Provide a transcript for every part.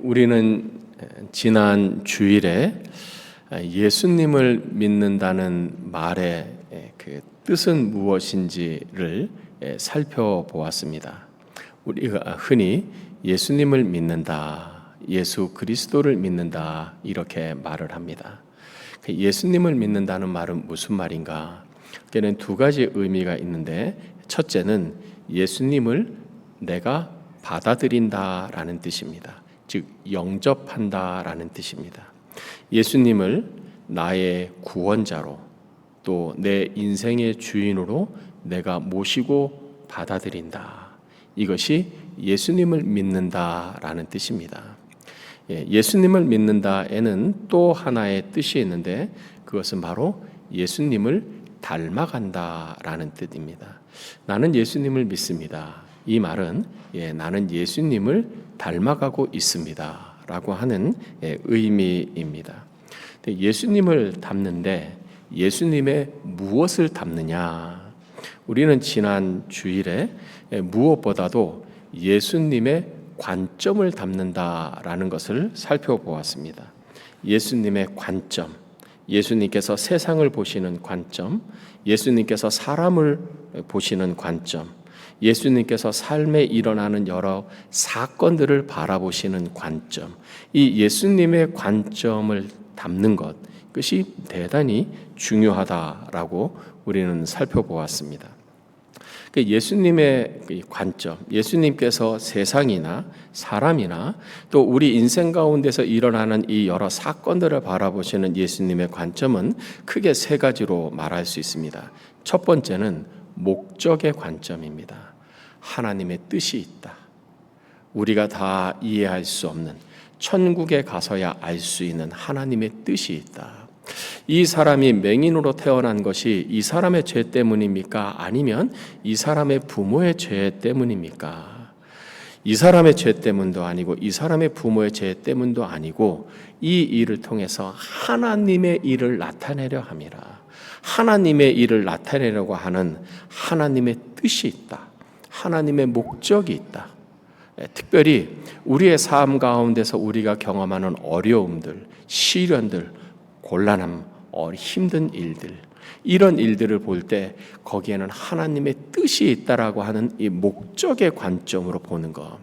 우리는 지난 주일에 예수님을 믿는다는 말의 그 뜻은 무엇인지를 살펴보았습니다. 우리가 흔히 예수님을 믿는다, 예수 그리스도를 믿는다 이렇게 말을 합니다. 예수님을 믿는다는 말은 무슨 말인가? 그게는 두 가지 의미가 있는데, 첫째는 예수님을 내가 받아들인다라는 뜻입니다. 즉 영접한다라는 뜻입니다. 예수님을 나의 구원자로 또 내 인생의 주인으로 내가 모시고 받아들인다. 이것이 예수님을 믿는다라는 뜻입니다. 예수님을 믿는다에는 또 하나의 뜻이 있는데, 그것은 바로 예수님을 닮아간다라는 뜻입니다. 나는 예수님을 믿습니다. 이 말은 나는 예수님을 닮아가고 있습니다 라고 하는 의미입니다. 예수님을 닮는데 예수님의 무엇을 닮느냐? 우리는 지난 주일에 무엇보다도 예수님의 관점을 닮는다라는 것을 살펴보았습니다. 예수님의 관점, 예수님께서 세상을 보시는 관점, 예수님께서 사람을 보시는 관점, 예수님께서 삶에 일어나는 여러 사건들을 바라보시는 관점, 이 예수님의 관점을 담는 것, 그것이 대단히 중요하다라고 우리는 살펴보았습니다. 예수님의 관점, 예수님께서 세상이나 사람이나 또 우리 인생 가운데서 일어나는 이 여러 사건들을 바라보시는 예수님의 관점은 크게 세 가지로 말할 수 있습니다. 첫 번째는 목적의 관점입니다. 하나님의 뜻이 있다. 우리가 다 이해할 수 없는, 천국에 가서야 알 수 있는 하나님의 뜻이 있다. 이 사람이 맹인으로 태어난 것이 이 사람의 죄 때문입니까? 아니면 이 사람의 부모의 죄 때문입니까? 이 사람의 죄 때문도 아니고 이 사람의 부모의 죄 때문도 아니고 이 일을 통해서 하나님의 일을 나타내려 함이라. 하나님의 일을 나타내려고 하는 하나님의 뜻이 있다. 하나님의 목적이 있다. 특별히 우리의 삶 가운데서 우리가 경험하는 어려움들, 시련들, 곤란함, 힘든 일들, 이런 일들을 볼 때 거기에는 하나님의 뜻이 있다라고 하는 이 목적의 관점으로 보는 것,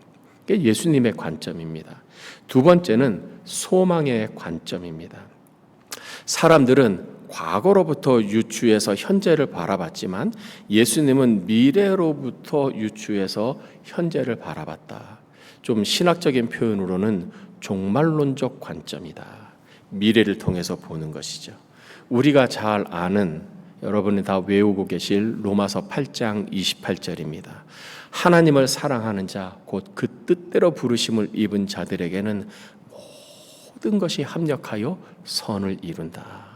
그게 예수님의 관점입니다. 두 번째는 소망의 관점입니다. 사람들은 과거로부터 유추해서 현재를 바라봤지만 예수님은 미래로부터 유추해서 현재를 바라봤다. 좀 신학적인 표현으로는 종말론적 관점이다. 미래를 통해서 보는 것이죠. 우리가 잘 아는, 여러분이 다 외우고 계실 로마서 8장 28절입니다. 하나님을 사랑하는 자, 곧 그 뜻대로 부르심을 입은 자들에게는 모든 것이 합력하여 선을 이룬다.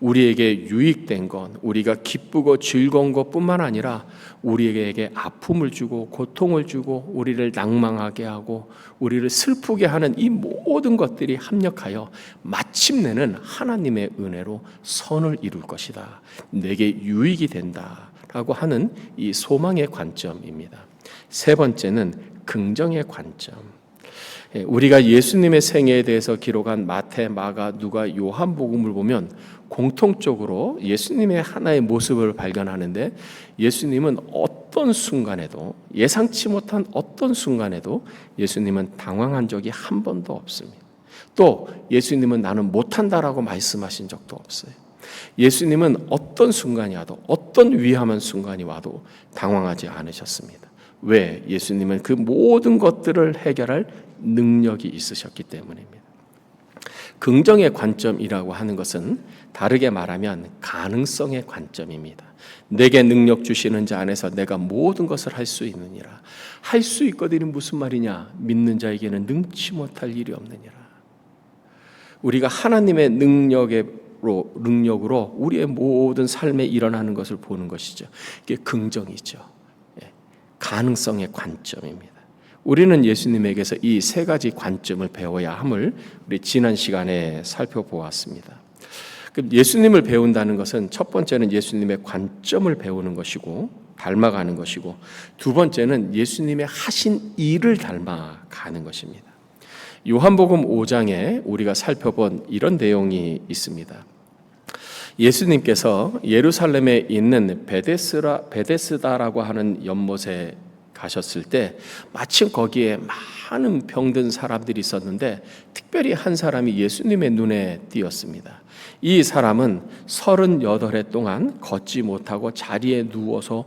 우리에게 유익된 건, 우리가 기쁘고 즐거운 것뿐만 아니라 우리에게 아픔을 주고 고통을 주고 우리를 낭망하게 하고 우리를 슬프게 하는 이 모든 것들이 합력하여 마침내는 하나님의 은혜로 선을 이룰 것이다. 내게 유익이 된다라고 하는 이 소망의 관점입니다. 세 번째는 긍정의 관점. 우리가 예수님의 생애에 대해서 기록한 마태, 마가, 누가, 요한복음을 보면 공통적으로 예수님의 하나의 모습을 발견하는데, 예수님은 어떤 순간에도, 예상치 못한 어떤 순간에도 예수님은 당황한 적이 한 번도 없습니다. 또 예수님은 나는 못한다라고 말씀하신 적도 없어요. 예수님은 어떤 순간이 와도, 어떤 위험한 순간이 와도 당황하지 않으셨습니다. 왜? 예수님은 그 모든 것들을 해결할 능력이 있으셨기 때문입니다. 긍정의 관점이라고 하는 것은 다르게 말하면 가능성의 관점입니다. 내게 능력 주시는 자 안에서 내가 모든 것을 할 수 있느니라. 할 수 있거든이 무슨 말이냐? 믿는 자에게는 능치 못할 일이 없느니라. 우리가 하나님의 능력으로 우리의 모든 삶에 일어나는 것을 보는 것이죠. 이게 긍정이죠. 가능성의 관점입니다. 우리는 예수님에게서 이 세 가지 관점을 배워야 함을 우리 지난 시간에 살펴보았습니다. 예수님을 배운다는 것은 첫 번째는 예수님의 관점을 배우는 것이고 닮아가는 것이고, 두 번째는 예수님의 하신 일을 닮아가는 것입니다. 요한복음 5장에 우리가 살펴본 이런 내용이 있습니다. 예수님께서 예루살렘에 있는 베데스다라고 하는 연못에 가셨을 때 마침 거기에 많은 병든 사람들이 있었는데 특별히 한 사람이 예수님의 눈에 띄었습니다. 이 사람은 38해 동안 걷지 못하고 자리에 누워서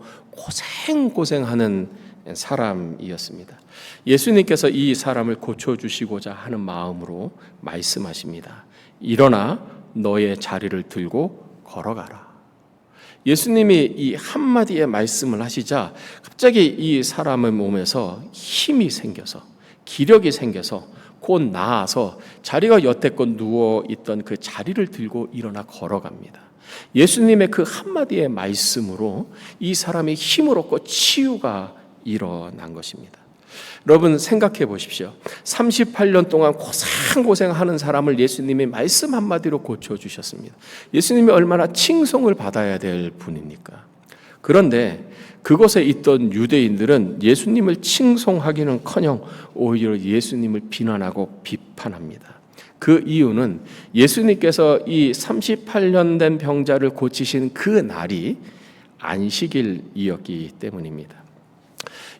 고생하는 사람이었습니다. 예수님께서 이 사람을 고쳐주시고자 하는 마음으로 말씀하십니다. 일어나 너의 자리를 들고 걸어가라. 예수님이 이 한마디의 말씀을 하시자 갑자기 이 사람의 몸에서 힘이 생겨서 기력이 생겨서 곧 나아서 자리가 여태껏 누워있던 그 자리를 들고 일어나 걸어갑니다. 예수님의 그 한마디의 말씀으로 이 사람이 힘을 얻고 치유가 일어난 것입니다. 여러분 생각해 보십시오. 38년 동안 고생하는 사람을 예수님이 말씀 한마디로 고쳐주셨습니다. 예수님이 얼마나 칭송을 받아야 될 분입니까? 그런데 그곳에 있던 유대인들은 예수님을 칭송하기는커녕 오히려 예수님을 비난하고 비판합니다. 그 이유는 예수님께서 이 38년 된 병자를 고치신 그 날이 안식일이었기 때문입니다.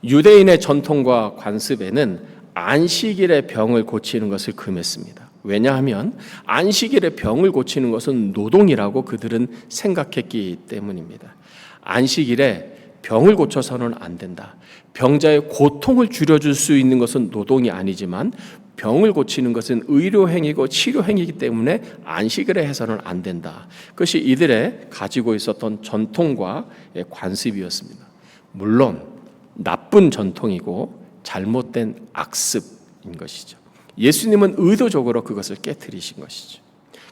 유대인의 전통과 관습에는 안식일에 병을 고치는 것을 금했습니다. 왜냐하면 안식일에 병을 고치는 것은 노동이라고 그들은 생각했기 때문입니다. 안식일에 병을 고쳐서는 안 된다. 병자의 고통을 줄여줄 수 있는 것은 노동이 아니지만 병을 고치는 것은 의료행위고 치료행위이기 때문에 안식일에 해서는 안 된다. 그것이 이들의 가지고 있었던 전통과 관습이었습니다. 물론 나쁜 전통이고 잘못된 악습인 것이죠. 예수님은 의도적으로 그것을 깨트리신 것이죠.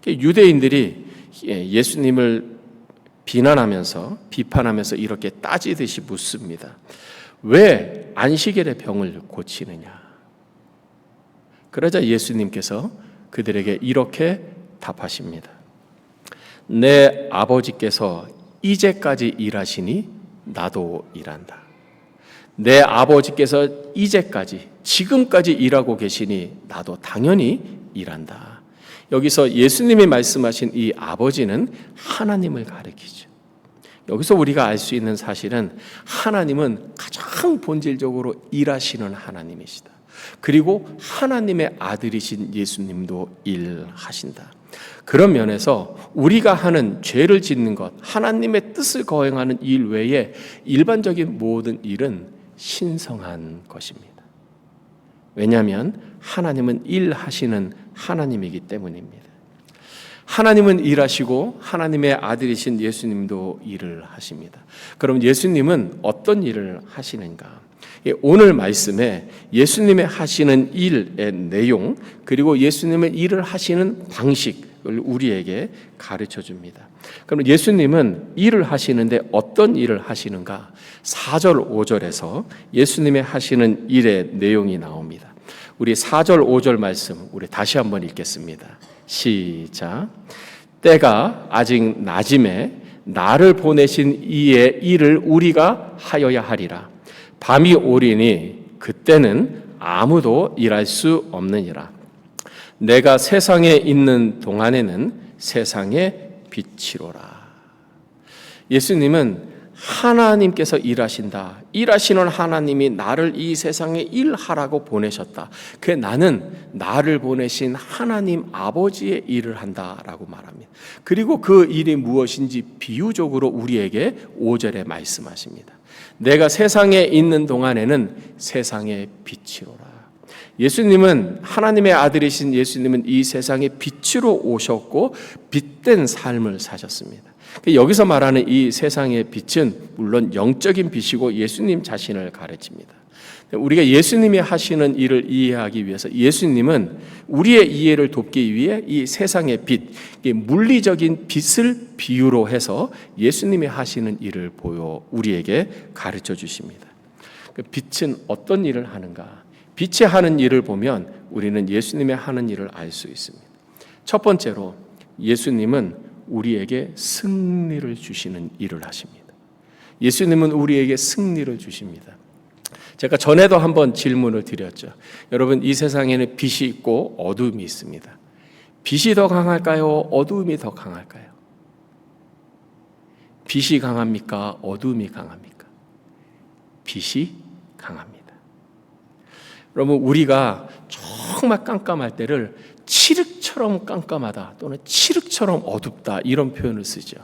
유대인들이 예수님을 비판하면서 이렇게 따지듯이 묻습니다. 왜 안식일에 병을 고치느냐? 그러자 예수님께서 그들에게 이렇게 답하십니다. 내 아버지께서 이제까지 일하시니 나도 일한다. 내 아버지께서 이제까지 지금까지 일하고 계시니 나도 당연히 일한다. 여기서 예수님이 말씀하신 이 아버지는 하나님을 가리키죠. 여기서 우리가 알 수 있는 사실은 하나님은 가장 본질적으로 일하시는 하나님이시다. 그리고 하나님의 아들이신 예수님도 일하신다. 그런 면에서 우리가 하는 죄를 짓는 것, 하나님의 뜻을 거행하는 일 외에 일반적인 모든 일은 신성한 것입니다. 왜냐하면 하나님은 일하시는 하나님이기 때문입니다. 하나님은 일하시고 하나님의 아들이신 예수님도 일을 하십니다. 그럼 예수님은 어떤 일을 하시는가? 오늘 말씀에 예수님의 하시는 일의 내용 그리고 예수님의 일을 하시는 방식을 우리에게 가르쳐 줍니다. 그럼 예수님은 일을 하시는데 어떤 일을 하시는가? 4절 5절에서 예수님의 하시는 일의 내용이 나옵니다. 우리 4절 5절 말씀 우리 다시 한번 읽겠습니다. 시작. 때가 아직 낮음에 나를 보내신 이의 일을 우리가 하여야 하리라. 밤이 오리니 그때는 아무도 일할 수 없느니라. 내가 세상에 있는 동안에는 세상의 빛이로라. 예수님은 하나님께서 일하신다. 일하시는 하나님이 나를 이 세상에 일하라고 보내셨다. 그 나는 나를 보내신 하나님 아버지의 일을 한다라고 말합니다. 그리고 그 일이 무엇인지 비유적으로 우리에게 5절에 말씀하십니다. 내가 세상에 있는 동안에는 세상의 빛이로라. 예수님은 하나님의 아들이신 예수님은 이 세상의 빛으로 오셨고 빛된 삶을 사셨습니다. 여기서 말하는 이 세상의 빛은 물론 영적인 빛이고 예수님 자신을 가르칩니다. 우리가 예수님이 하시는 일을 이해하기 위해서 예수님은 우리의 이해를 돕기 위해 이 세상의 빛, 물리적인 빛을 비유로 해서 예수님이 하시는 일을 우리에게 가르쳐 주십니다. 빛은 어떤 일을 하는가? 빛이 하는 일을 보면 우리는 예수님의 하는 일을 알 수 있습니다. 첫 번째로 예수님은 우리에게 승리를 주시는 일을 하십니다. 예수님은 우리에게 승리를 주십니다. 제가 전에도 한번 질문을 드렸죠. 여러분, 이 세상에는 빛이 있고 어두움이 있습니다. 빛이 더 강할까요? 어두움이 더 강할까요? 빛이 강합니까? 어두움이 강합니까? 빛이 강합니다. 여러분, 우리가 정말 깜깜할 때를 칠흑처럼 깜깜하다 또는 칠흑처럼 어둡다 이런 표현을 쓰죠.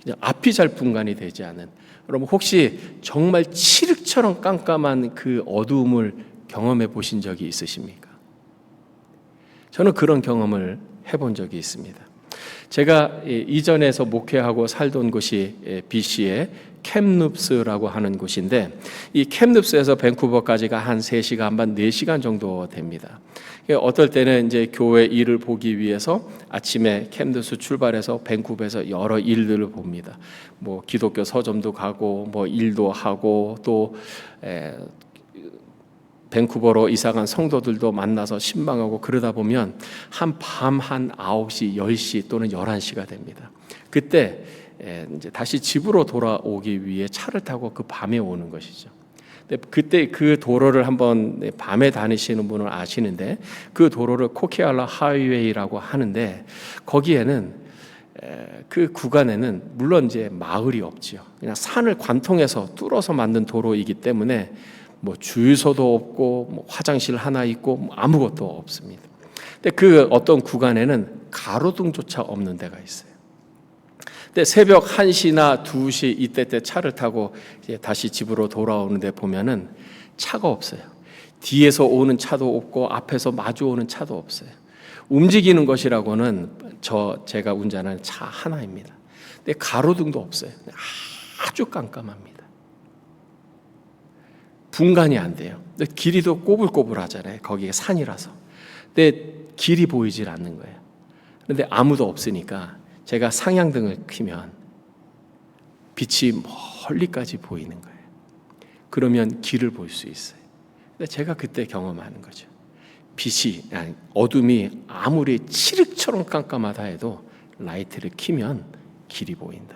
그냥 앞이 잘 분간이 되지 않은. 여러분, 혹시 정말 칠흑처럼 깜깜한 그 어두움을 경험해 보신 적이 있으십니까? 저는 그런 경험을 해본 적이 있습니다. 제가 이전에서 목회하고 살던 곳이 BC의 캡눕스라고 하는 곳인데, 이 캡눕스에서 밴쿠버까지가 한 3시간 반, 4시간 정도 됩니다. 어떨 때는 이제 교회 일을 보기 위해서 아침에 캡눕스 출발해서 밴쿠버에서 여러 일들을 봅니다. 뭐 기독교 서점도 가고, 뭐 일도 하고, 또 밴쿠버로 이사간 성도들도 만나서 신방하고, 그러다 보면 밤 9시, 10시 또는 11시가 됩니다. 그때 이제 다시 집으로 돌아오기 위해 차를 타고 그 밤에 오는 것이죠. 근데 그때 그 도로를 한번 밤에 다니시는 분은 아시는데, 그 도로를 코키알라 하이웨이라고 하는데, 거기에는 그 구간에는 물론 이제 마을이 없지요. 그냥 산을 관통해서 뚫어서 만든 도로이기 때문에 뭐 주유소도 없고, 뭐 화장실 하나 있고, 뭐 아무것도 없습니다. 근데 그 어떤 구간에는 가로등조차 없는 데가 있어요. 근데 새벽 1시나 2시 이때 차를 타고 이제 다시 집으로 돌아오는데 보면은 차가 없어요. 뒤에서 오는 차도 없고 앞에서 마주오는 차도 없어요. 움직이는 것이라고는 제가 운전하는 차 하나입니다. 근데 가로등도 없어요. 아주 깜깜합니다. 분간이 안 돼요. 근데 길이도 꼬불꼬불하잖아요. 거기가 산이라서. 근데 길이 보이질 않는 거예요. 그런데 아무도 없으니까 제가 상향등을 켜면 빛이 멀리까지 보이는 거예요. 그러면 길을 볼 수 있어요. 근데 제가 그때 경험하는 거죠. 어둠이 아무리 칠흑처럼 깜깜하다 해도 라이트를 켜면 길이 보인다.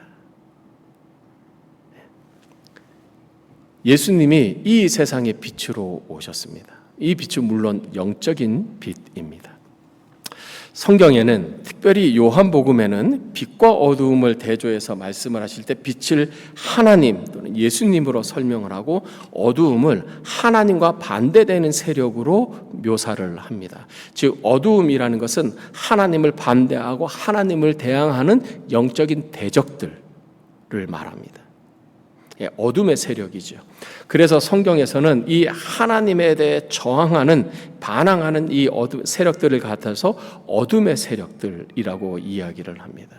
예수님이 이 세상의 빛으로 오셨습니다. 이 빛은 물론 영적인 빛입니다. 성경에는, 특별히 요한복음에는 빛과 어두움을 대조해서 말씀을 하실 때 빛을 하나님 또는 예수님으로 설명을 하고, 어두움을 하나님과 반대되는 세력으로 묘사를 합니다. 즉 어두움이라는 것은 하나님을 반대하고 하나님을 대항하는 영적인 대적들을 말합니다. 어둠의 세력이죠. 그래서 성경에서는 이 하나님에 대해 저항하는, 반항하는 이 어둠 세력들을 갖아서 어둠의 세력들이라고 이야기를 합니다.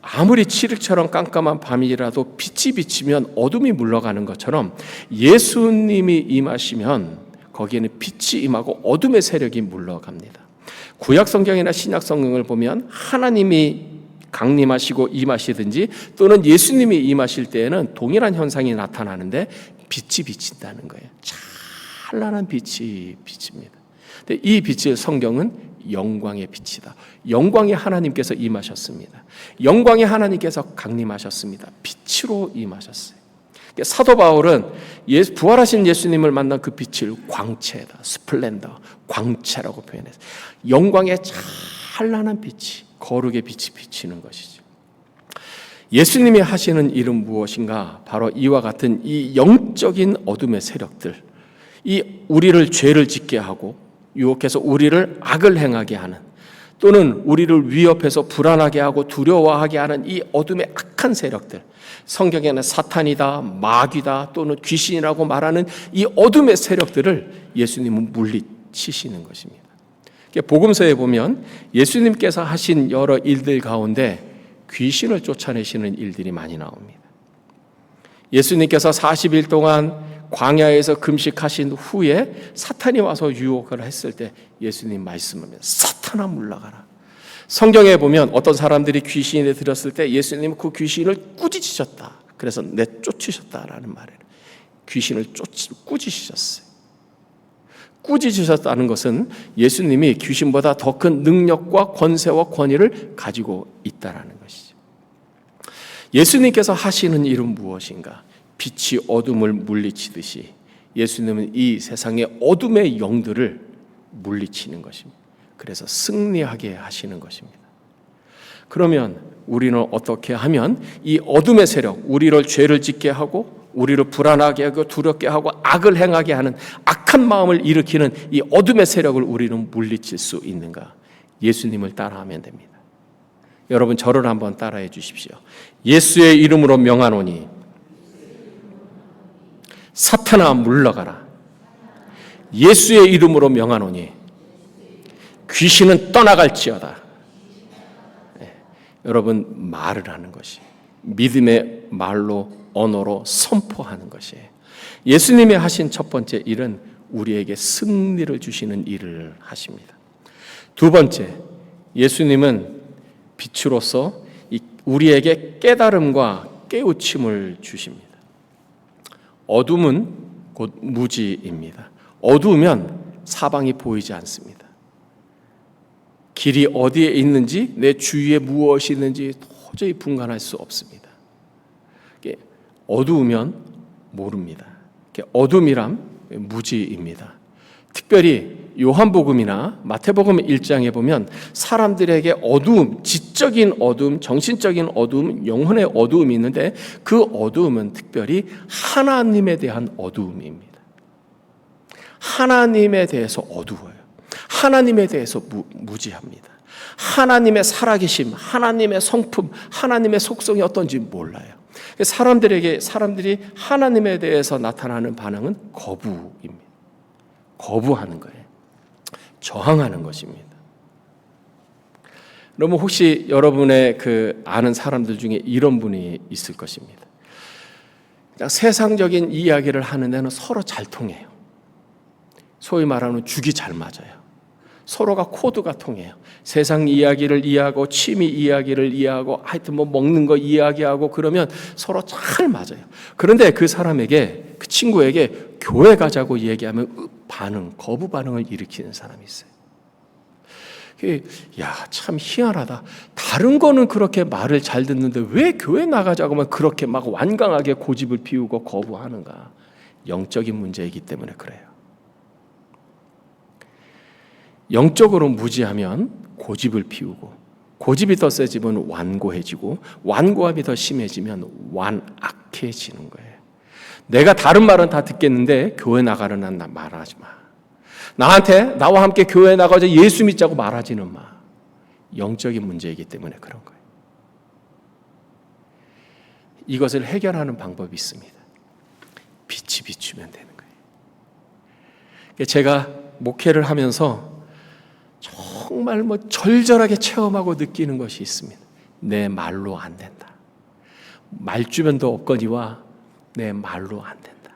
아무리 칠흑처럼 깜깜한 밤이라도 빛이 비치면 어둠이 물러가는 것처럼, 예수님이 임하시면 거기에는 빛이 임하고 어둠의 세력이 물러갑니다. 구약 성경이나 신약 성경을 보면 하나님이 강림하시고 임하시든지 또는 예수님이 임하실 때에는 동일한 현상이 나타나는데 빛이 비친다는 거예요. 찬란한 빛이 비칩니다. 근데 이 빛을 성경은 영광의 빛이다. 영광의 하나님께서 임하셨습니다. 영광의 하나님께서 강림하셨습니다. 빛으로 임하셨어요. 사도 바울은 부활하신 예수님을 만난 그 빛을 광채다, 스플렌더, 광채라고 표현했어요. 영광의 찬란한 빛이, 거룩의 빛이 비치는 것이죠. 예수님이 하시는 일은 무엇인가? 바로 이와 같은 이 영적인 어둠의 세력들, 이 우리를 죄를 짓게 하고 유혹해서 우리를 악을 행하게 하는, 또는 우리를 위협해서 불안하게 하고 두려워하게 하는 이 어둠의 악한 세력들, 성경에는 사탄이다, 마귀다 또는 귀신이라고 말하는 이 어둠의 세력들을 예수님은 물리치시는 것입니다. 복음서에 보면 예수님께서 하신 여러 일들 가운데 귀신을 쫓아내시는 일들이 많이 나옵니다. 예수님께서 40일 동안 광야에서 금식하신 후에 사탄이 와서 유혹을 했을 때 예수님 말씀하면 사탄아 물러가라. 성경에 보면 어떤 사람들이 귀신에 들었을 때 예수님은 그 귀신을 꾸짖으셨다. 그래서 내쫓으셨다라는 말이에요. 귀신을 꾸짖으셨어요. 꾸짖으셨다는 것은 예수님이 귀신보다 더 큰 능력과 권세와 권위를 가지고 있다는 것이죠. 예수님께서 하시는 일은 무엇인가? 빛이 어둠을 물리치듯이 예수님은 이 세상의 어둠의 영들을 물리치는 것입니다. 그래서 승리하게 하시는 것입니다. 그러면 우리는 어떻게 하면 이 어둠의 세력, 우리를 죄를 짓게 하고 우리를 불안하게 하고 두렵게 하고 악을 행하게 하는 악한 마음을 일으키는 이 어둠의 세력을 우리는 물리칠 수 있는가? 예수님을 따라하면 됩니다. 여러분 저를 한번 따라해 주십시오. 예수의 이름으로 명하노니 사탄아 물러가라. 예수의 이름으로 명하노니 귀신은 떠나갈지어다. 네. 여러분 말을 하는 것이 믿음의 말로 언어로 선포하는 것이에요. 예수님이 하신 첫 번째 일은 우리에게 승리를 주시는 일을 하십니다. 두 번째, 예수님은 빛으로서 우리에게 깨달음과 깨우침을 주십니다. 어둠은 곧 무지입니다. 어두우면 사방이 보이지 않습니다. 길이 어디에 있는지, 내 주위에 무엇이 있는지 도저히 분간할 수 없습니다. 어두우면 모릅니다. 어둠이란 무지입니다. 특별히 요한복음이나 마태복음 1장에 보면 사람들에게 어두움, 지적인 어두움, 정신적인 어두움, 영혼의 어두움이 있는데 그 어두움은 특별히 하나님에 대한 어두움입니다. 하나님에 대해서 어두워요. 하나님에 대해서 무지합니다. 하나님의 살아계심, 하나님의 성품, 하나님의 속성이 어떤지 몰라요. 사람들이 하나님에 대해서 나타나는 반응은 거부입니다. 거부하는 거예요. 저항하는 것입니다. 그러면 혹시 여러분의 아는 사람들 중에 이런 분이 있을 것입니다. 그냥 세상적인 이야기를 하는 데는 서로 잘 통해요. 소위 말하는 죽이 잘 맞아요. 서로가 코드가 통해요. 세상 이야기를 이해하고 취미 이야기를 이해하고 하여튼 먹는 거 이야기하고 그러면 서로 잘 맞아요. 그런데 그 사람에게, 그 친구에게 교회 가자고 얘기하면 거부 반응을 일으키는 사람이 있어요. 야, 참 희한하다. 다른 거는 그렇게 말을 잘 듣는데 왜 교회 나가자고 하면 그렇게 막 완강하게 고집을 피우고 거부하는가? 영적인 문제이기 때문에 그래요. 영적으로 무지하면 고집을 피우고, 고집이 더 세지면 완고해지고, 완고함이 더 심해지면 완악해지는 거예요. 내가 다른 말은 다 듣겠는데 교회 나가려는 나 말하지 마. 나와 함께 교회 나가자 예수 믿자고 말하지는 마. 영적인 문제이기 때문에 그런 거예요. 이것을 해결하는 방법이 있습니다. 빛이 비추면 되는 거예요. 제가 목회를 하면서 정말 절절하게 체험하고 느끼는 것이 있습니다. 내 말로 안 된다. 말주변도 없거니와 내 말로 안 된다.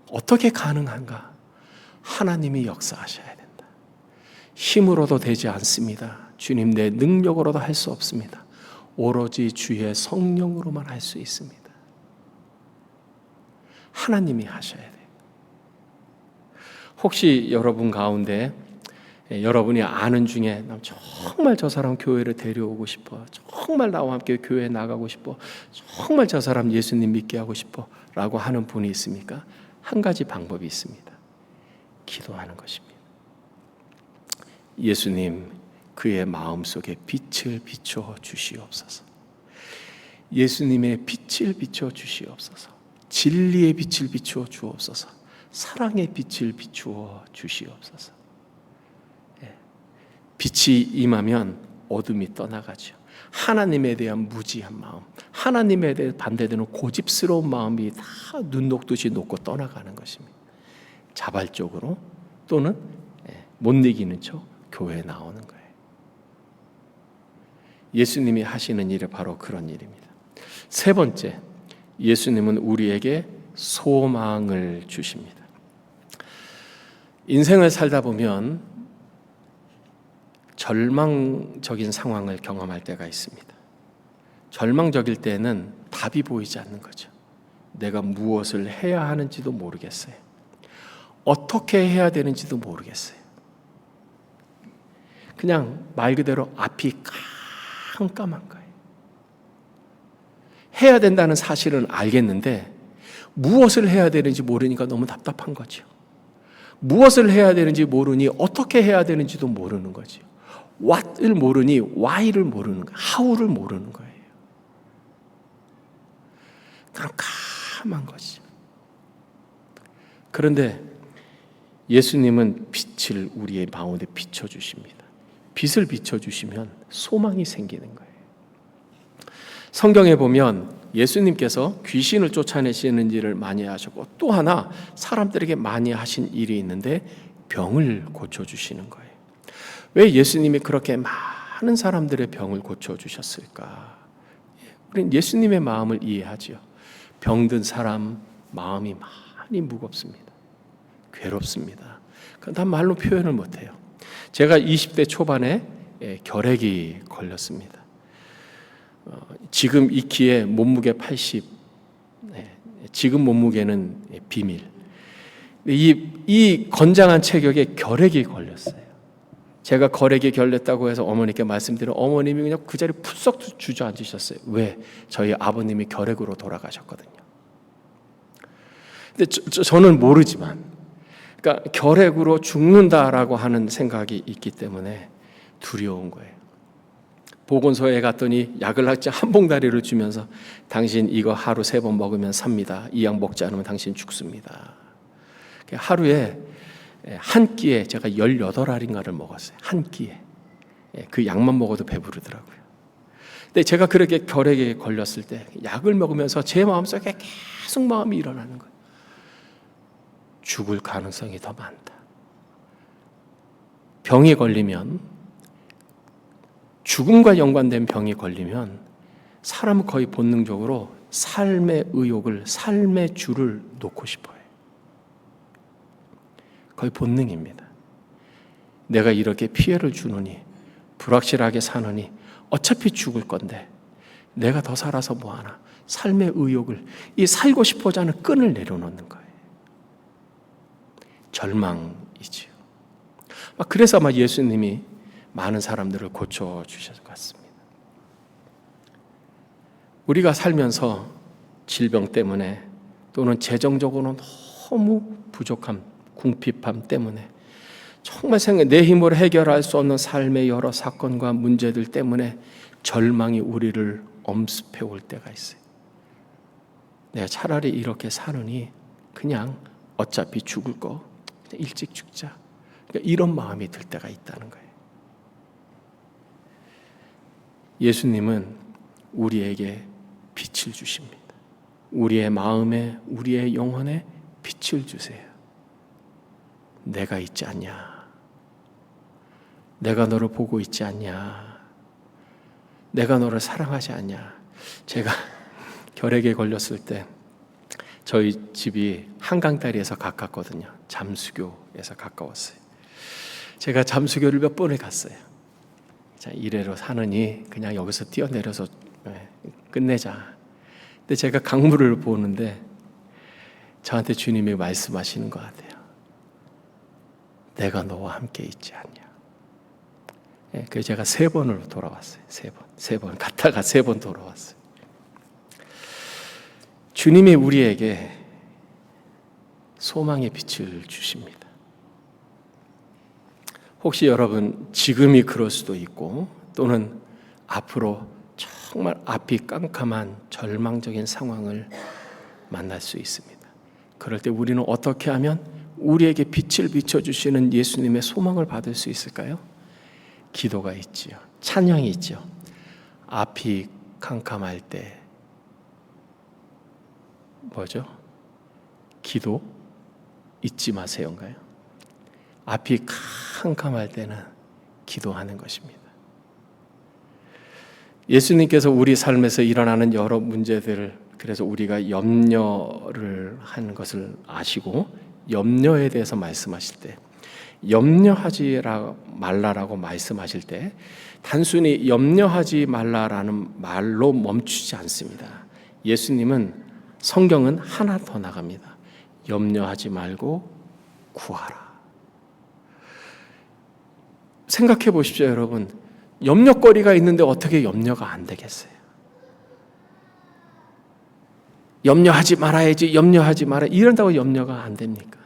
어떻게 가능한가? 하나님이 역사하셔야 된다. 힘으로도 되지 않습니다. 주님, 내 능력으로도 할 수 없습니다. 오로지 주의 성령으로만 할 수 있습니다. 하나님이 하셔야 돼요. 혹시 여러분 가운데 여러분이 아는 중에 정말 저 사람 교회를 데려오고 싶어, 정말 나와 함께 교회에 나가고 싶어, 정말 저 사람 예수님 믿게 하고 싶어 라고 하는 분이 있습니까? 한 가지 방법이 있습니다. 기도하는 것입니다. 예수님, 그의 마음속에 빛을 비춰 주시옵소서. 예수님의 빛을 비춰 주시옵소서. 진리의 빛을 비추어 주옵소서. 사랑의 빛을 비추어 주시옵소서. 빛이 임하면 어둠이 떠나가죠. 하나님에 대한 무지한 마음, 하나님에 대해 반대되는 고집스러운 마음이 다 눈 녹듯이 녹고 떠나가는 것입니다. 자발적으로 또는 못 이기는 척 교회에 나오는 거예요. 예수님이 하시는 일이 바로 그런 일입니다. 세 번째, 예수님은 우리에게 소망을 주십니다. 인생을 살다 보면 절망적인 상황을 경험할 때가 있습니다. 절망적일 때는 답이 보이지 않는 거죠. 내가 무엇을 해야 하는지도 모르겠어요. 어떻게 해야 되는지도 모르겠어요. 그냥 말 그대로 앞이 깜깜한 거예요. 해야 된다는 사실은 알겠는데 무엇을 해야 되는지 모르니까 너무 답답한 거죠. 무엇을 해야 되는지 모르니 어떻게 해야 되는지도 모르는 거죠. what을 모르니 why를 모르는 거예요. how를 모르는 거예요. 깜깜한 거죠. 그런데 예수님은 빛을 우리의 마음에 비춰주십니다. 빛을 비춰주시면 소망이 생기는 거예요. 성경에 보면 예수님께서 귀신을 쫓아내시는 일을 많이 하셨고 또 하나 사람들에게 많이 하신 일이 있는데 병을 고쳐주시는 거예요. 왜 예수님이 그렇게 많은 사람들의 병을 고쳐주셨을까? 우리는 예수님의 마음을 이해하죠. 병든 사람 마음이 많이 무겁습니다. 괴롭습니다. 그런데 말로 표현을 못해요. 제가 20대 초반에 결핵이 걸렸습니다. 지금 이 키에 몸무게 80, 지금 몸무게는 비밀. 이 건장한 체격에 결핵이 걸렸어요. 제가 결핵이 걸렸다고 해서 어머니께 말씀드려 어머님이 그냥 그 자리에 푸석 주저앉으셨어요. 왜? 저희 아버님이 결핵으로 돌아가셨거든요. 근데 저는 모르지만, 그러니까 결핵으로 죽는다라고 하는 생각이 있기 때문에 두려운 거예요. 보건소에 갔더니 약을 한 봉다리를 주면서 당신 이거 하루 3번 먹으면 삽니다. 이 약 먹지 않으면 당신 죽습니다. 하루에 한 끼에 제가 18알인가를 먹었어요. 한 끼에. 그 약만 먹어도 배부르더라고요. 근데 제가 그렇게 결핵에 걸렸을 때 약을 먹으면서 제 마음속에 계속 마음이 일어나는 거예요. 죽을 가능성이 더 많다. 병이 걸리면, 죽음과 연관된 병이 걸리면 사람은 거의 본능적으로 삶의 의욕을, 삶의 줄을 놓고 싶어요. 거의 본능입니다. 내가 이렇게 피해를 주느니, 불확실하게 사느니 어차피 죽을 건데 내가 더 살아서 뭐하나. 삶의 의욕을, 이 살고 싶어져 하는 끈을 내려놓는 거예요. 절망이지요. 그래서 아마 예수님이 많은 사람들을 고쳐주셨을 것 같습니다. 우리가 살면서 질병 때문에 또는 재정적으로 너무 부족함, 궁핍함 때문에 정말 내 힘으로 해결할 수 없는 삶의 여러 사건과 문제들 때문에 절망이 우리를 엄습해 올 때가 있어요. 내가 차라리 이렇게 사느니 그냥 어차피 죽을 거 일찍 죽자. 그러니까 이런 마음이 들 때가 있다는 거예요. 예수님은 우리에게 빛을 주십니다. 우리의 마음에, 우리의 영혼에 빛을 주세요. 내가 있지 않냐? 내가 너를 보고 있지 않냐? 내가 너를 사랑하지 않냐? 제가 결핵에 걸렸을 때 저희 집이 한강다리에서 가깝거든요. 잠수교에서 가까웠어요. 제가 잠수교를 몇 번을 갔어요. 자, 이래로 사느니 그냥 여기서 뛰어내려서 끝내자. 근데 제가 강물을 보는데 저한테 주님이 말씀하시는 것 같아요. 내가 너와 함께 있지 않냐. 그래서 제가 3번으로 돌아왔어요. 3번 갔다가 3번 돌아왔어요. 주님이 우리에게 소망의 빛을 주십니다. 혹시 여러분 지금이 그럴 수도 있고 또는 앞으로 정말 앞이 깜깜한 절망적인 상황을 만날 수 있습니다. 그럴 때 우리는 어떻게 하면 우리에게 빛을 비춰주시는 예수님의 소망을 받을 수 있을까요? 기도가 있지요. 찬양이 있죠. 앞이 캄캄할 때 뭐죠? 기도 잊지 마세요인가요? 앞이 캄캄할 때는 기도하는 것입니다. 예수님께서 우리 삶에서 일어나는 여러 문제들을 그래서 우리가 염려를 하는 것을 아시고 염려에 대해서 말씀하실 때 염려하지 말라라고 말씀하실 때 단순히 염려하지 말라라는 말로 멈추지 않습니다. 예수님은 성경은 하나 더 나갑니다. 염려하지 말고 구하라. 생각해 보십시오, 여러분. 염려거리가 있는데 어떻게 염려가 안 되겠어요? 염려하지 말아야지, 염려하지 말아. 이런다고 염려가 안 됩니까?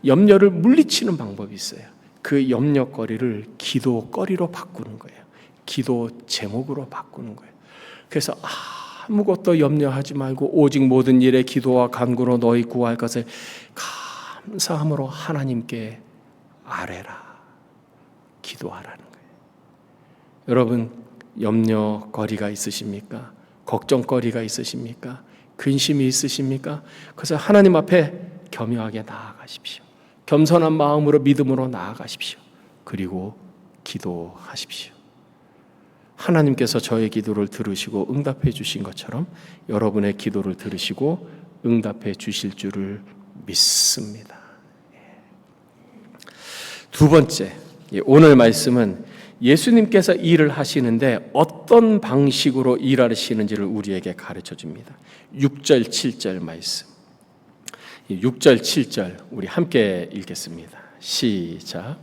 염려를 물리치는 방법이 있어요. 그 염려거리를 기도거리로 바꾸는 거예요. 기도 제목으로 바꾸는 거예요. 그래서 아무것도 염려하지 말고 오직 모든 일에 기도와 간구로 너희 구할 것을 감사함으로 하나님께 아뢰라. 기도하라는 거예요. 여러분, 염려거리가 있으십니까? 걱정거리가 있으십니까? 근심이 있으십니까? 그래서 하나님 앞에 겸허하게 나아가십시오. 겸손한 마음으로 믿음으로 나아가십시오. 그리고 기도하십시오. 하나님께서 저의 기도를 들으시고 응답해 주신 것처럼 여러분의 기도를 들으시고 응답해 주실 줄을 믿습니다. 두 번째, 오늘 말씀은 예수님께서 일을 하시는데 어떤 방식으로 일하시는지를 우리에게 가르쳐 줍니다. 6절, 7절 말씀. 6절, 7절 우리 함께 읽겠습니다. 시작.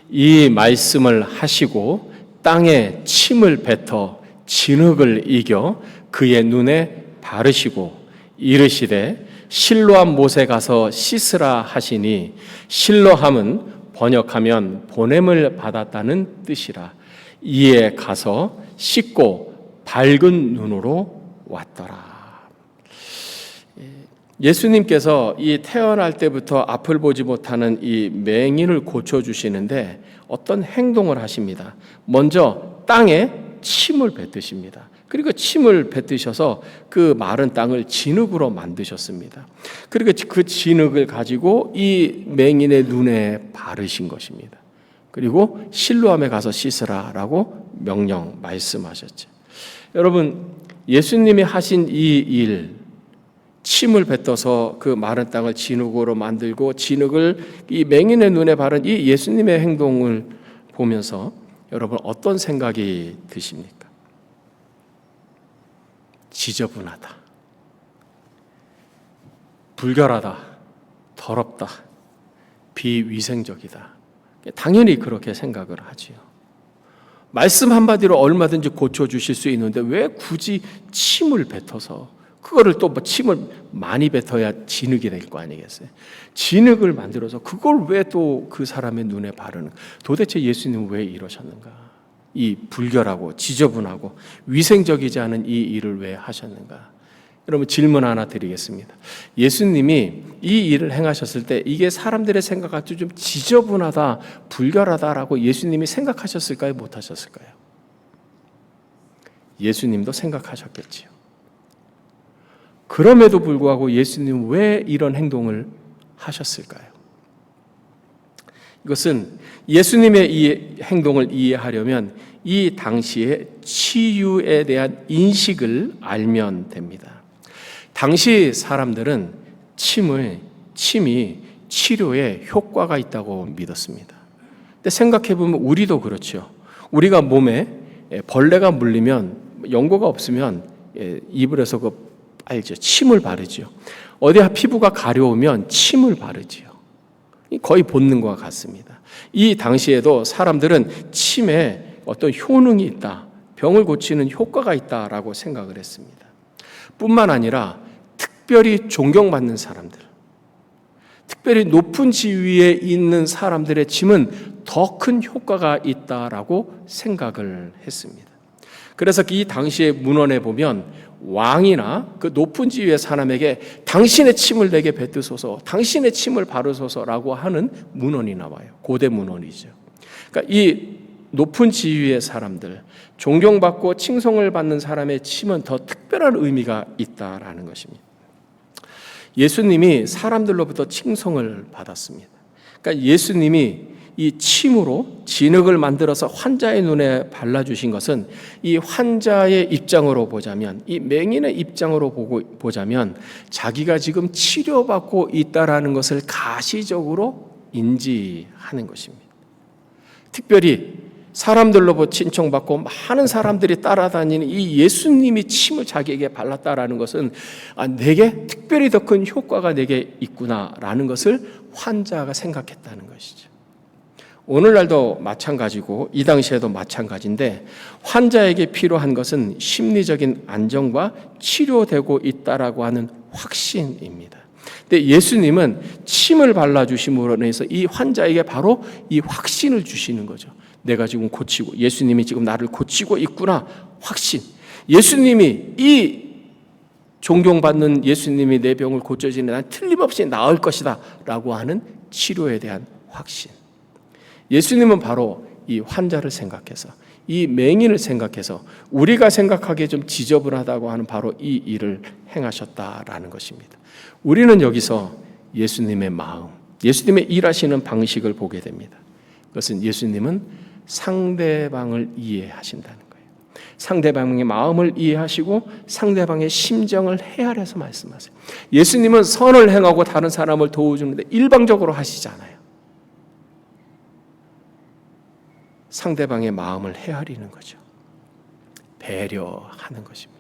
이 말씀을 하시고 땅에 침을 뱉어 진흙을 이겨 그의 눈에 바르시고 이르시되 실로암 못에 가서 씻으라 하시니 실로함은 번역하면 보냄을 받았다는 뜻이라. 이에 가서 씻고 밝은 눈으로 왔더라. 예수님께서 이 태어날 때부터 앞을 보지 못하는 이 맹인을 고쳐주시는데 어떤 행동을 하십니다. 먼저 땅에 침을 뱉으십니다. 그리고 침을 뱉으셔서 그 마른 땅을 진흙으로 만드셨습니다. 그리고 그 진흙을 가지고 이 맹인의 눈에 바르신 것입니다. 그리고 실로암에 가서 씻으라라고 명령 말씀하셨죠. 여러분, 예수님이 하신 이 일, 침을 뱉어서 그 마른 땅을 진흙으로 만들고 진흙을 이 맹인의 눈에 바른 이 예수님의 행동을 보면서 여러분 어떤 생각이 드십니까? 지저분하다, 불결하다, 더럽다, 비위생적이다. 당연히 그렇게 생각을 하지요. 말씀 한마디로 얼마든지 고쳐주실 수 있는데 왜 굳이 침을 뱉어서 그거를 또 침을 많이 뱉어야 진흙이 될 거 아니겠어요? 진흙을 만들어서 그걸 왜 또 그 사람의 눈에 바르는? 도대체 예수님은 왜 이러셨는가? 이 불결하고 지저분하고 위생적이지 않은 이 일을 왜 하셨는가? 여러분, 질문 하나 드리겠습니다. 예수님이 이 일을 행하셨을 때 이게 사람들의 생각과 좀 지저분하다, 불결하다라고 예수님이 생각하셨을까요? 못하셨을까요? 예수님도 생각하셨겠지요. 그럼에도 불구하고 예수님은 왜 이런 행동을 하셨을까요? 이것은 예수님의 이 행동을 이해하려면 이 당시의 치유에 대한 인식을 알면 됩니다. 당시 사람들은 침이 치료에 효과가 있다고 믿었습니다. 근데 생각해보면 우리도 그렇죠. 우리가 몸에 벌레가 물리면 연고가 없으면 이불에서 알죠. 침을 바르죠. 어디 피부가 가려우면 침을 바르지요. 거의 본능과 같습니다. 이 당시에도 사람들은 침에 어떤 효능이 있다, 병을 고치는 효과가 있다라고 생각을 했습니다. 뿐만 아니라 특별히 존경받는 사람들, 특별히 높은 지위에 있는 사람들의 침은 더 큰 효과가 있다라고 생각을 했습니다. 그래서 이 당시의 문헌에 보면 왕이나 그 높은 지위의 사람에게 당신의 침을 내게 뱉으소서, 당신의 침을 바르소서라고 하는 문헌이 나와요. 고대 문헌이죠. 그러니까 이 높은 지위의 사람들, 존경받고 칭송을 받는 사람의 침은 더 특별한 의미가 있다라는 것입니다. 예수님이 사람들로부터 칭송을 받았습니다. 그러니까 예수님이 이 침으로 진흙을 만들어서 환자의 눈에 발라주신 것은 이 환자의 입장으로 보자면, 이 맹인의 입장으로 보자면 자기가 지금 치료받고 있다라는 것을 가시적으로 인지하는 것입니다. 특별히 사람들로부터 칭송받고 많은 사람들이 따라다니는 이 예수님이 침을 자기에게 발랐다라는 것은 내게 특별히 더 큰 효과가 내게 있구나라는 것을 환자가 생각했다는 것이죠. 오늘날도 마찬가지고 이 당시에도 마찬가지인데 환자에게 필요한 것은 심리적인 안정과 치료되고 있다라고 하는 확신입니다. 근데 예수님은 침을 발라주심으로 인해서 이 환자에게 바로 이 확신을 주시는 거죠. 내가 지금 고치고, 예수님이 지금 나를 고치고 있구나. 확신. 예수님이 이 존경받는 예수님이 내 병을 고쳐주니 난 틀림없이 나을 것이다 라고 하는 치료에 대한 확신. 예수님은 바로 이 환자를 생각해서, 이 맹인을 생각해서 우리가 생각하기에 좀 지저분하다고 하는 바로 이 일을 행하셨다라는 것입니다. 우리는 여기서 예수님의 마음, 예수님의 일하시는 방식을 보게 됩니다. 그것은 예수님은 상대방을 이해하신다는 거예요. 상대방의 마음을 이해하시고 상대방의 심정을 헤아려서 말씀하세요. 예수님은 선을 행하고 다른 사람을 도와주는데 일방적으로 하시지 않아요. 상대방의 마음을 헤아리는 거죠. 배려하는 것입니다.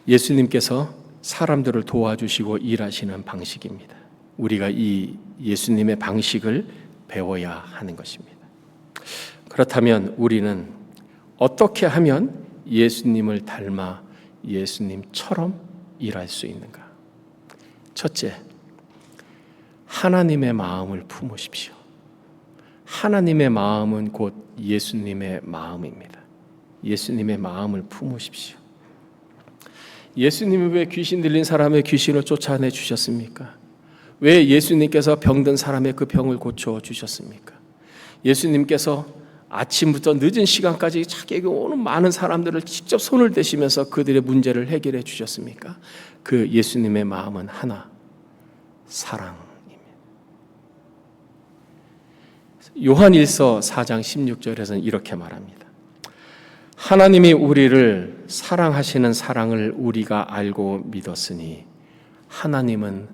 예수님께서 사람들을 도와주시고 일하시는 방식입니다. 우리가 이 예수님의 방식을 배워야 하는 것입니다. 그렇다면 우리는 어떻게 하면 예수님을 닮아 예수님처럼 일할 수 있는가? 첫째, 하나님의 마음을 품으십시오. 하나님의 마음은 곧 예수님의 마음입니다. 예수님의 마음을 품으십시오. 예수님이 왜 귀신 들린 사람의 귀신을 쫓아내 주셨습니까? 왜 예수님께서 병든 사람의 그 병을 고쳐 주셨습니까? 예수님께서 아침부터 늦은 시간까지 자기에게 오는 많은 사람들을 직접 손을 대시면서 그들의 문제를 해결해 주셨습니까? 그 예수님의 마음은 하나, 사랑입니다. 요한일서 4장 16절에서는 이렇게 말합니다. 하나님이 우리를 사랑하시는 사랑을 우리가 알고 믿었으니 하나님은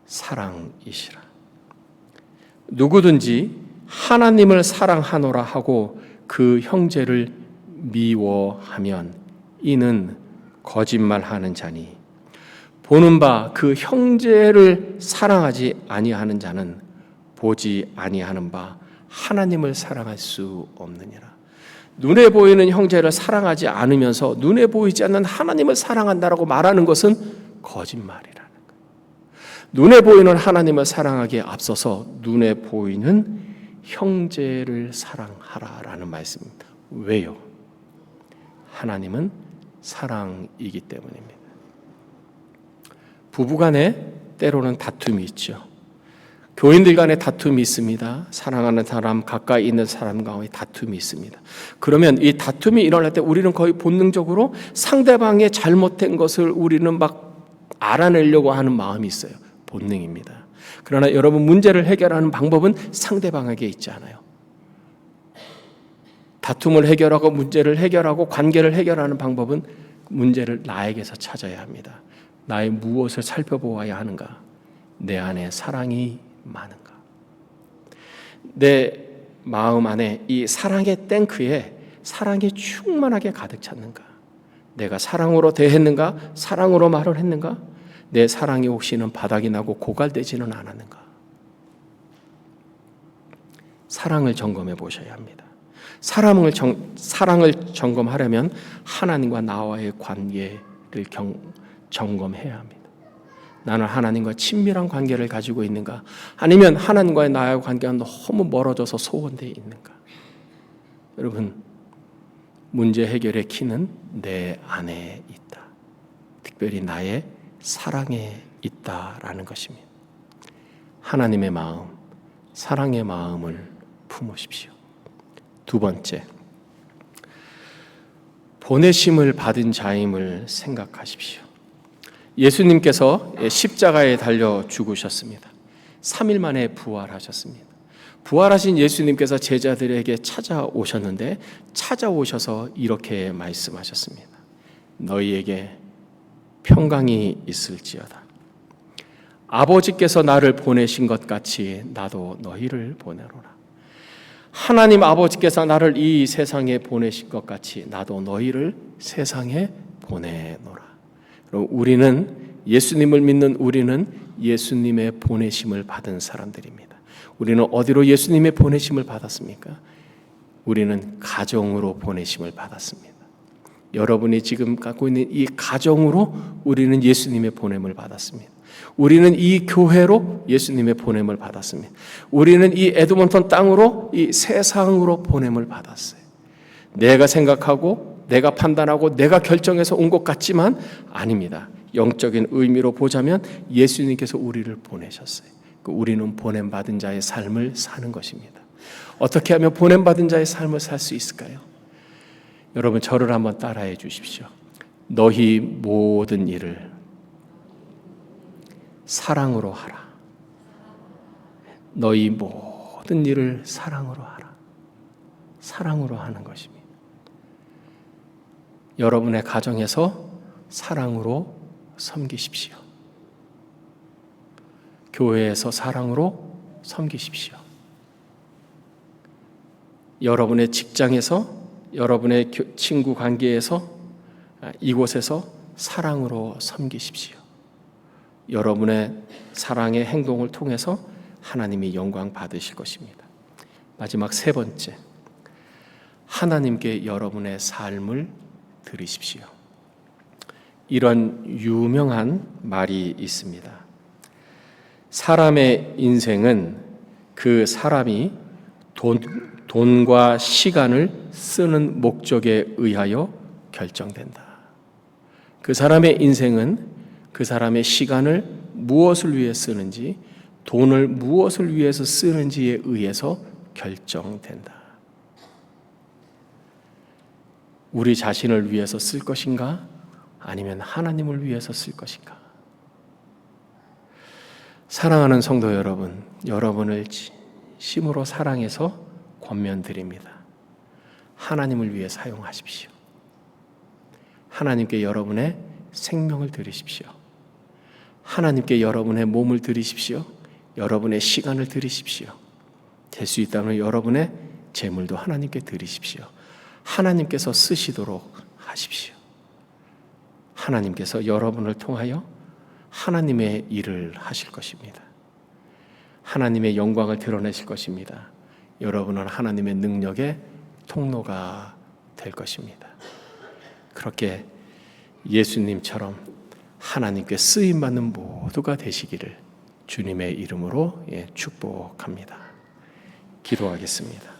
사랑이시라. 누구든지 하나님을 사랑하노라 하고 그 형제를 미워하면 이는 거짓말하는 자니 보는 바 그 형제를 사랑하지 아니하는 자는 보지 아니하는 바 하나님을 사랑할 수 없느니라. 눈에 보이는 형제를 사랑하지 않으면서 눈에 보이지 않는 하나님을 사랑한다라고 말하는 것은 거짓말이라는 거예요. 눈에 보이는 하나님을 사랑하기에 앞서서 눈에 보이는 형제를 사랑하라라는 말씀입니다. 왜요? 하나님은 사랑이기 때문입니다. 부부간에 때로는 다툼이 있죠. 교인들 간에 다툼이 있습니다. 사랑하는 사람, 가까이 있는 사람 가운데 다툼이 있습니다. 그러면 이 다툼이 일어날 때 우리는 거의 본능적으로 상대방의 잘못된 것을 우리는 막 알아내려고 하는 마음이 있어요. 본능입니다. 그러나 여러분, 문제를 해결하는 방법은 상대방에게 있지 않아요. 다툼을 해결하고 문제를 해결하고 관계를 해결하는 방법은 문제를 나에게서 찾아야 합니다. 나의 무엇을 살펴보아야 하는가? 내 안에 사랑이 많은가? 내 마음 안에 이 사랑의 탱크에 사랑이 충만하게 가득 찼는가? 내가 사랑으로 대했는가? 사랑으로 말을 했는가? 내 사랑이 혹시는 바닥이 나고 고갈되지는 않았는가? 사랑을 점검해 보셔야 합니다. 사랑을 점검하려면 하나님과 나와의 관계를 점검해야 합니다. 나는 하나님과 친밀한 관계를 가지고 있는가? 아니면 하나님과의 나의 관계가 너무 멀어져서 소원되어 있는가? 여러분, 문제 해결의 키는 내 안에 있다. 특별히 나의 사랑에 있다라는 것입니다. 하나님의 마음, 사랑의 마음을 품으십시오. 두 번째, 보내심을 받은 자임을 생각하십시오. 예수님께서 십자가에 달려 죽으셨습니다. 3일 만에 부활하셨습니다. 부활하신 예수님께서 제자들에게 찾아오셨는데 찾아오셔서 이렇게 말씀하셨습니다. 너희에게 평강이 있을지어다. 아버지께서 나를 보내신 것 같이 나도 너희를 보내노라. 하나님 아버지께서 나를 이 세상에 보내신 것 같이 나도 너희를 세상에 보내노라. 우리는 예수님을 믿는 우리는 예수님의 보내심을 받은 사람들입니다. 우리는 어디로 예수님의 보내심을 받았습니까? 우리는 가정으로 보내심을 받았습니다. 여러분이 지금 갖고 있는 이 가정으로 우리는 예수님의 보냄을 받았습니다. 우리는 이 교회로 예수님의 보냄을 받았습니다. 우리는 이 에드먼턴 땅으로, 이 세상으로 보냄을 받았어요. 내가 생각하고 내가 판단하고 내가 결정해서 온 것 같지만 아닙니다. 영적인 의미로 보자면 예수님께서 우리를 보내셨어요. 우리는 보냄받은 자의 삶을 사는 것입니다. 어떻게 하면 보냄받은 자의 삶을 살 수 있을까요? 여러분, 저를 한번 따라해 주십시오. 너희 모든 일을 사랑으로 하라. 너희 모든 일을 사랑으로 하라. 사랑으로 하는 것입니다. 여러분의 가정에서 사랑으로 섬기십시오. 교회에서 사랑으로 섬기십시오. 여러분의 직장에서, 여러분의 친구 관계에서, 이곳에서 사랑으로 섬기십시오. 여러분의 사랑의 행동을 통해서 하나님이 영광 받으실 것입니다. 마지막 세 번째, 하나님께 여러분의 삶을 드리십시오. 이런 유명한 말이 있습니다. 사람의 인생은 그 사람이 돈과 시간을 쓰는 목적에 의하여 결정된다. 그 사람의 인생은 그 사람의 시간을 무엇을 위해 쓰는지, 돈을 무엇을 위해서 쓰는지에 의해서 결정된다. 우리 자신을 위해서 쓸 것인가? 아니면 하나님을 위해서 쓸 것인가? 사랑하는 성도 여러분, 여러분을 진심으로 사랑해서 권면드립니다. 하나님을 위해 사용하십시오. 하나님께 여러분의 생명을 드리십시오. 하나님께 여러분의 몸을 드리십시오. 여러분의 시간을 드리십시오. 될 수 있다면 여러분의 재물도 하나님께 드리십시오. 하나님께서 쓰시도록 하십시오. 하나님께서 여러분을 통하여 하나님의 일을 하실 것입니다. 하나님의 영광을 드러내실 것입니다. 여러분은 하나님의 능력의 통로가 될 것입니다. 그렇게 예수님처럼 하나님께 쓰임받는 모두가 되시기를 주님의 이름으로 축복합니다. 기도하겠습니다.